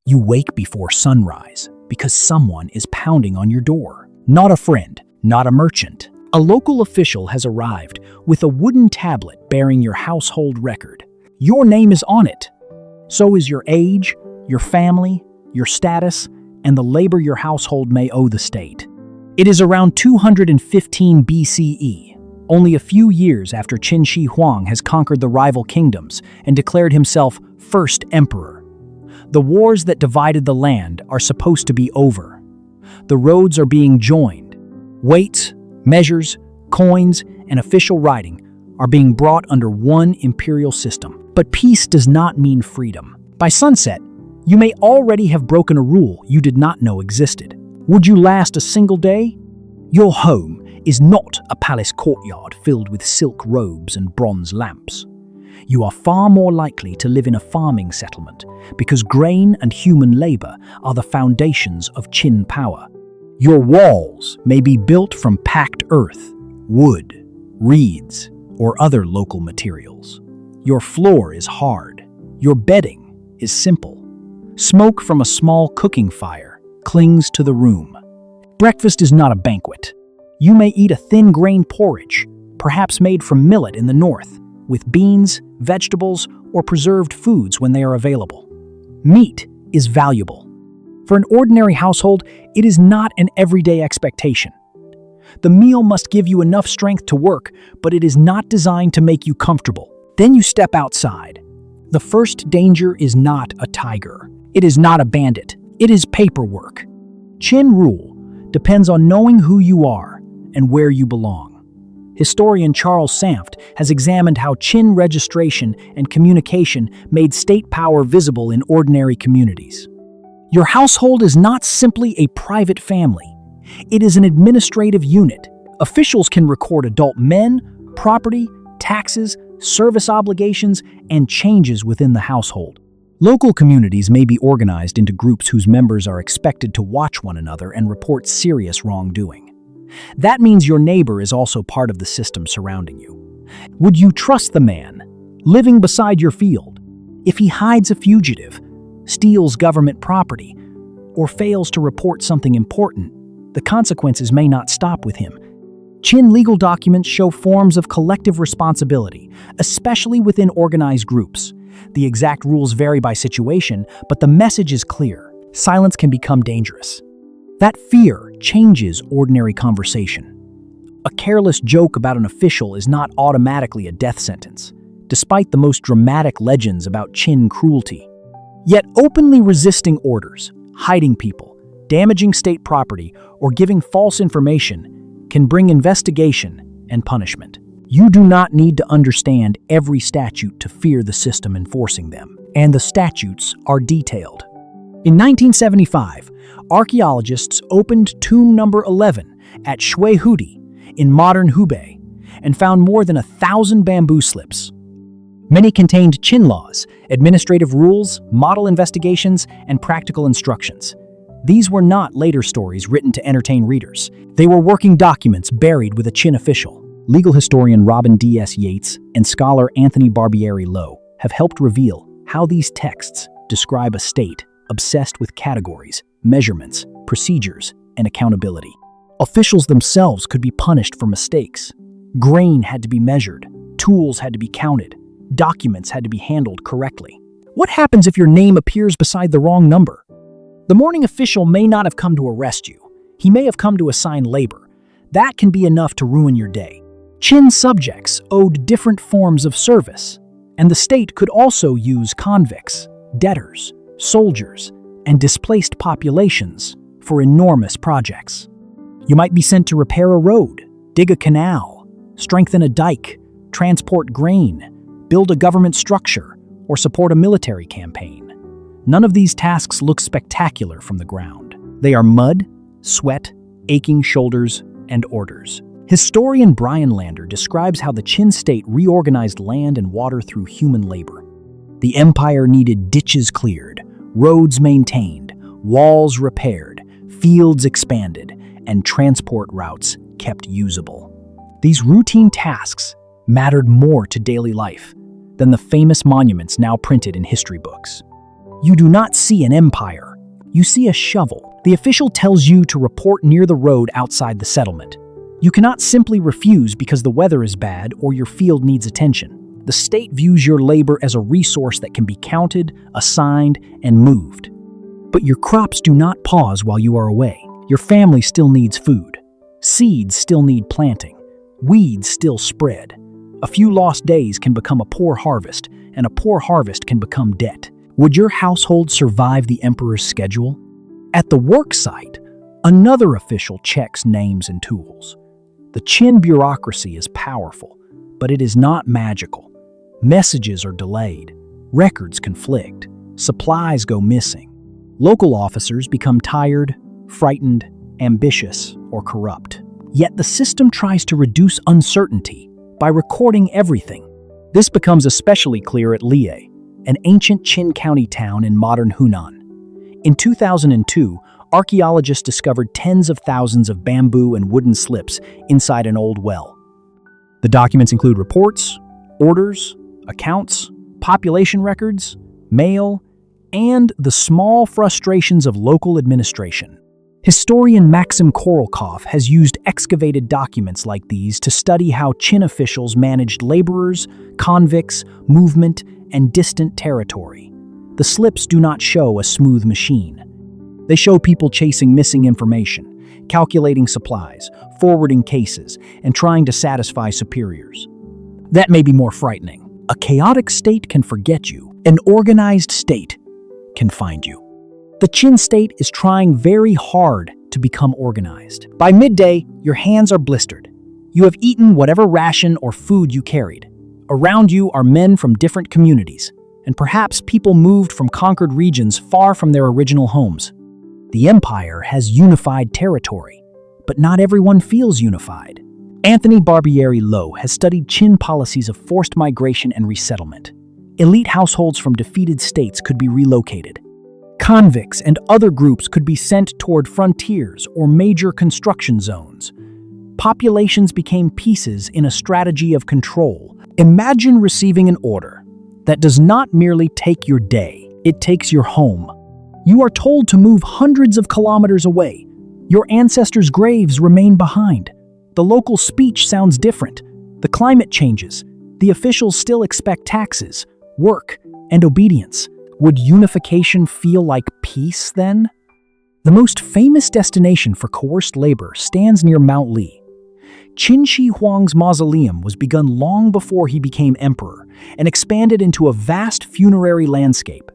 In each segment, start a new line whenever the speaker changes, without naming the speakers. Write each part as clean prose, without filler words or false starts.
You wake before sunrise because someone is pounding on your door. Not a friend, not a merchant. A local official has arrived with a wooden tablet bearing your household record. Your name is on it. So is your age, your family, your status, and the labor your household may owe the state. It is around 215 BCE, only a few years after Qin Shi Huang has conquered the rival kingdoms and declared himself first emperor. The wars that divided the land are supposed to be over. The roads are being joined. Weights, measures, coins, and official writing are being brought under one imperial system. But peace does not mean freedom. By sunset, you may already have broken a rule you did not know existed. Would you last a single day? Your home is not a palace courtyard filled with silk robes and bronze lamps. You are far more likely to live in a farming settlement because grain and human labor are the foundations of Qin power. Your walls may be built from packed earth, wood, reeds, or other local materials. Your floor is hard. Your bedding is simple. Smoke from a small cooking fire clings to the room. Breakfast is not a banquet. You may eat a thin grain porridge, perhaps made from millet in the north, with beans, vegetables, or preserved foods when they are available. Meat is valuable. For an ordinary household, it is not an everyday expectation. The meal must give you enough strength to work, but it is not designed to make you comfortable. Then you step outside. The first danger is not a tiger. It is not a bandit. It is paperwork. Qin rule depends on knowing who you are and where you belong. Historian Charles Sanft has examined how Qin registration and communication made state power visible in ordinary communities. Your household is not simply a private family. It is an administrative unit. Officials can record adult men, property, taxes, service obligations, and changes within the household. Local communities may be organized into groups whose members are expected to watch one another and report serious wrongdoing. That means your neighbor is also part of the system surrounding you. Would you trust the man living beside your field if he hides a fugitive, steals government property, or fails to report something important? The consequences may not stop with him. Qin legal documents show forms of collective responsibility, especially within organized groups. The exact rules vary by situation, but the message is clear. Silence can become dangerous. That fear changes ordinary conversation. A careless joke about an official is not automatically a death sentence, despite the most dramatic legends about Qin cruelty. Yet openly resisting orders, hiding people, damaging state property, or giving false information can bring investigation and punishment. You do not need to understand every statute to fear the system enforcing them, and the statutes are detailed. In 1975, archaeologists opened tomb number 11 at Shuihudi in modern Hubei and found more than 1,000 bamboo slips. Many contained Qin laws, administrative rules, model investigations, and practical instructions. These were not later stories written to entertain readers. They were working documents buried with a Qin official. Legal historian Robin D.S. Yates and scholar Anthony Barbieri Lowe have helped reveal how these texts describe a state obsessed with categories, measurements, procedures, and accountability. Officials themselves could be punished for mistakes. Grain had to be measured, tools had to be counted, documents had to be handled correctly. What happens if your name appears beside the wrong number? The morning official may not have come to arrest you. He may have come to assign labor. That can be enough to ruin your day. Qin subjects owed different forms of service, and the state could also use convicts, debtors, soldiers, and displaced populations for enormous projects. You might be sent to repair a road, dig a canal, strengthen a dike, transport grain, build a government structure, or support a military campaign. None of these tasks look spectacular from the ground. They are mud, sweat, aching shoulders, and orders. Historian Brian Lander describes how the Qin state reorganized land and water through human labor. The empire needed ditches cleared, roads maintained, walls repaired, fields expanded, and transport routes kept usable. These routine tasks mattered more to daily life than the famous monuments now printed in history books. You do not see an empire. You see a shovel. The official tells you to report near the road outside the settlement. You cannot simply refuse because the weather is bad or your field needs attention. The state views your labor as a resource that can be counted, assigned, and moved. But your crops do not pause while you are away. Your family still needs food. Seeds still need planting. Weeds still spread. A few lost days can become a poor harvest, and a poor harvest can become debt. Would your household survive the emperor's schedule? At the work site, another official checks names and tools. The Qin bureaucracy is powerful, but it is not magical. Messages are delayed. Records conflict. Supplies go missing. Local officers become tired, frightened, ambitious, or corrupt. Yet the system tries to reduce uncertainty by recording everything. This becomes especially clear at Liye, an ancient Qin county town in modern Hunan. In 2002, archaeologists discovered tens of thousands of bamboo and wooden slips inside an old well. The documents include reports, orders, accounts, population records, mail, and the small frustrations of local administration. Historian Maxim Korolkov has used excavated documents like these to study how Qin officials managed laborers, convicts, movement, and distant territory. The slips do not show a smooth machine. They show people chasing missing information, calculating supplies, forwarding cases, and trying to satisfy superiors. That may be more frightening. A chaotic state can forget you. An organized state can find you. The Qin state is trying very hard to become organized. By midday, your hands are blistered. You have eaten whatever ration or food you carried. Around you are men from different communities, and perhaps people moved from conquered regions far from their original homes. The empire has unified territory, but not everyone feels unified. Anthony Barbieri Lowe has studied Qin policies of forced migration and resettlement. Elite households from defeated states could be relocated. Convicts and other groups could be sent toward frontiers or major construction zones. Populations became pieces in a strategy of control. Imagine receiving an order that does not merely take your day, it takes your home. You are told to move hundreds of kilometers away. Your ancestors' graves remain behind. The local speech sounds different. The climate changes. The officials still expect taxes, work, and obedience. Would unification feel like peace then? The most famous destination for coerced labor stands near Mount Li. Qin Shi Huang's mausoleum was begun long before he became emperor and expanded into a vast funerary landscape.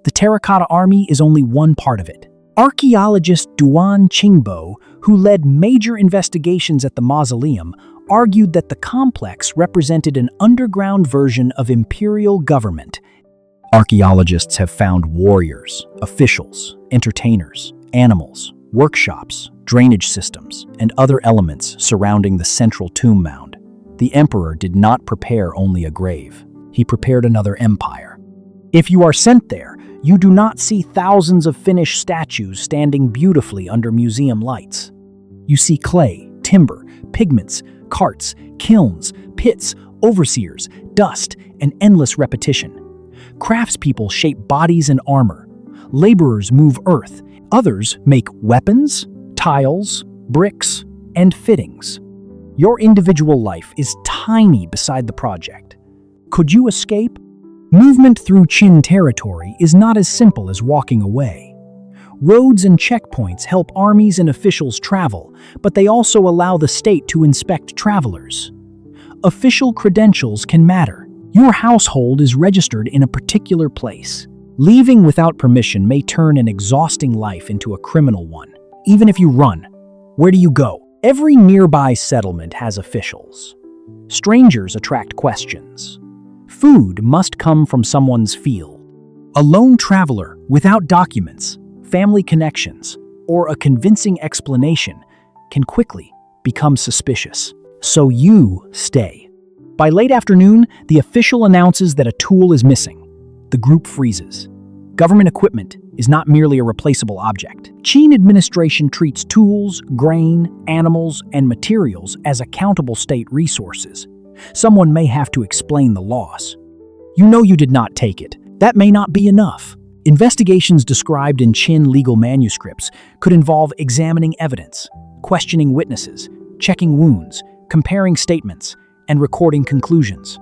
The terracotta army is only one part of it. Archaeologist Duan Qingbo, who led major investigations at the mausoleum, argued that the complex represented an underground version of imperial government. Archaeologists have found warriors, officials, entertainers, animals, workshops, drainage systems, and other elements surrounding the central tomb mound. The emperor did not prepare only a grave. He prepared another empire. If you are sent there, you do not see thousands of finished statues standing beautifully under museum lights. You see clay, timber, pigments, carts, kilns, pits, overseers, dust, and endless repetition. Craftspeople shape bodies and armor. Laborers move earth. Others make weapons, tiles, bricks, and fittings. Your individual life is tiny beside the project. Could you escape? Movement through Qin territory is not as simple as walking away. Roads and checkpoints help armies and officials travel, but they also allow the state to inspect travelers. Official credentials can matter. Your household is registered in a particular place. Leaving without permission may turn an exhausting life into a criminal one. Even if you run, where do you go? Every nearby settlement has officials. Strangers attract questions. Food must come from someone's field. A lone traveler without documents, family connections, or a convincing explanation can quickly become suspicious. So you stay. By late afternoon, the official announces that a tool is missing. The group freezes. Government equipment is not merely a replaceable object. Qin administration treats tools, grain, animals, and materials as accountable state resources. Someone may have to explain the loss. You know you did not take it. That may not be enough. Investigations described in Qin legal manuscripts could involve examining evidence, questioning witnesses, checking wounds, comparing statements, and recording conclusions.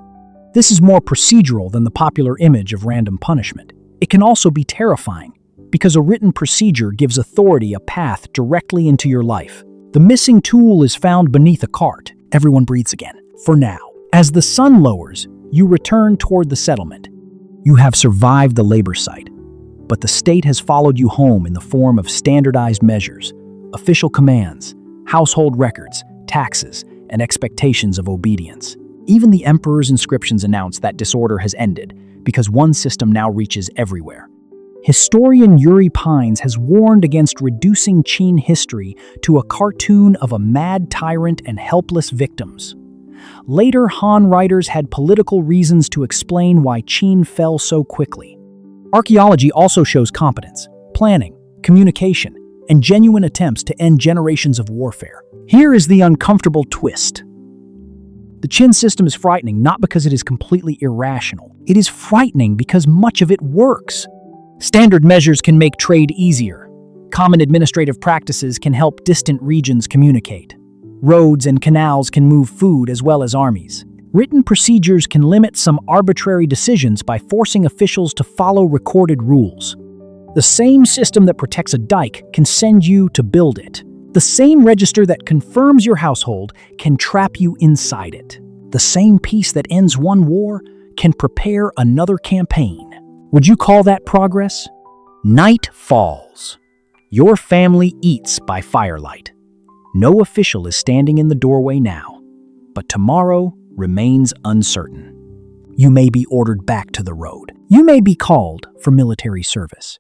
This is more procedural than the popular image of random punishment. It can also be terrifying, because a written procedure gives authority a path directly into your life. The missing tool is found beneath a cart. Everyone breathes again, for now. As the sun lowers, you return toward the settlement. You have survived the labor site, but the state has followed you home in the form of standardized measures, official commands, household records, taxes, and expectations of obedience. Even the emperor's inscriptions announce that disorder has ended, because one system now reaches everywhere. Historian Yuri Pines has warned against reducing Qin history to a cartoon of a mad tyrant and helpless victims. Later Han writers had political reasons to explain why Qin fell so quickly. Archaeology also shows competence, planning, communication, and genuine attempts to end generations of warfare. Here is the uncomfortable twist. The Qin system is frightening not because it is completely irrational. It is frightening because much of it works. Standard measures can make trade easier. Common administrative practices can help distant regions communicate. Roads and canals can move food as well as armies. Written procedures can limit some arbitrary decisions by forcing officials to follow recorded rules. The same system that protects a dike can send you to build it. The same register that confirms your household can trap you inside it. The same peace that ends one war can prepare another campaign. Would you call that progress? Night falls. Your family eats by firelight. No official is standing in the doorway now, but tomorrow remains uncertain. You may be ordered back to the road. You may be called for military service.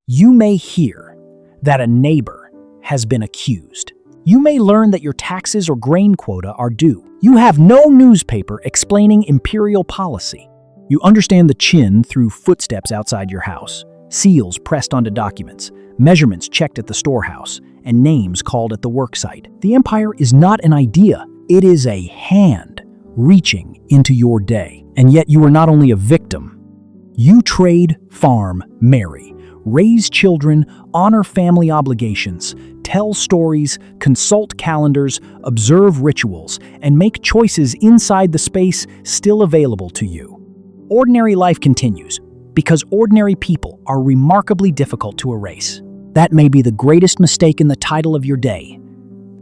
You may hear that a neighbor has been accused. You may learn that your taxes or grain quota are due. You have no newspaper explaining imperial policy. You understand the Qin through footsteps outside your house, seals pressed onto documents, measurements checked at the storehouse, and names called at the worksite. The empire is not an idea, it is a hand reaching into your day. And yet you are not only a victim. You trade, farm, marry, raise children, honor family obligations, tell stories, consult calendars, observe rituals, and make choices inside the space still available to you. Ordinary life continues, because ordinary people are remarkably difficult to erase. That may be the greatest mistake in the title of your day.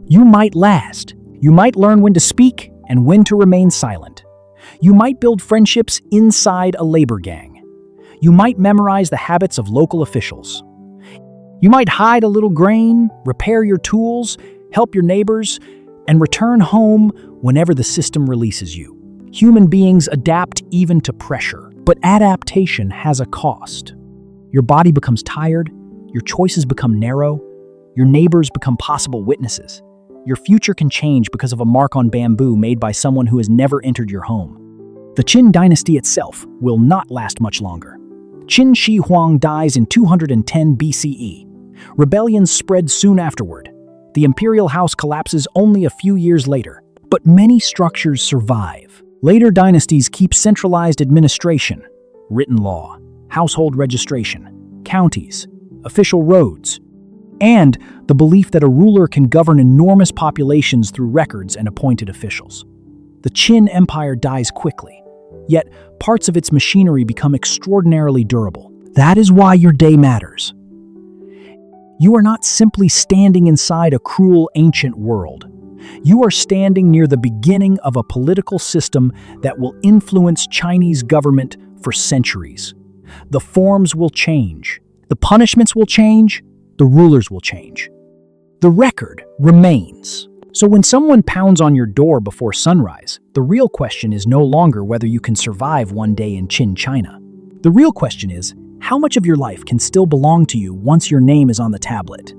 You might last. You might learn when to speak and when to remain silent. You might build friendships inside a labor gang. You might memorize the habits of local officials. You might hide a little grain, repair your tools, help your neighbors, and return home whenever the system releases you. Human beings adapt even to pressure, but adaptation has a cost. Your body becomes tired, your choices become narrow, your neighbors become possible witnesses. Your future can change because of a mark on bamboo made by someone who has never entered your home. The Qin dynasty itself will not last much longer. Qin Shi Huang dies in 210 BCE. Rebellions spread soon afterward. The imperial house collapses only a few years later, but many structures survive. Later dynasties keep centralized administration, written law, household registration, counties, official roads, and the belief that a ruler can govern enormous populations through records and appointed officials. The Qin Empire dies quickly, yet parts of its machinery become extraordinarily durable. That is why your day matters. You are not simply standing inside a cruel ancient world. You are standing near the beginning of a political system that will influence Chinese government for centuries. The forms will change. The punishments will change. The rulers will change. The record remains. So when someone pounds on your door before sunrise, the real question is no longer whether you can survive one day in Qin China. The real question is, how much of your life can still belong to you once your name is on the tablet?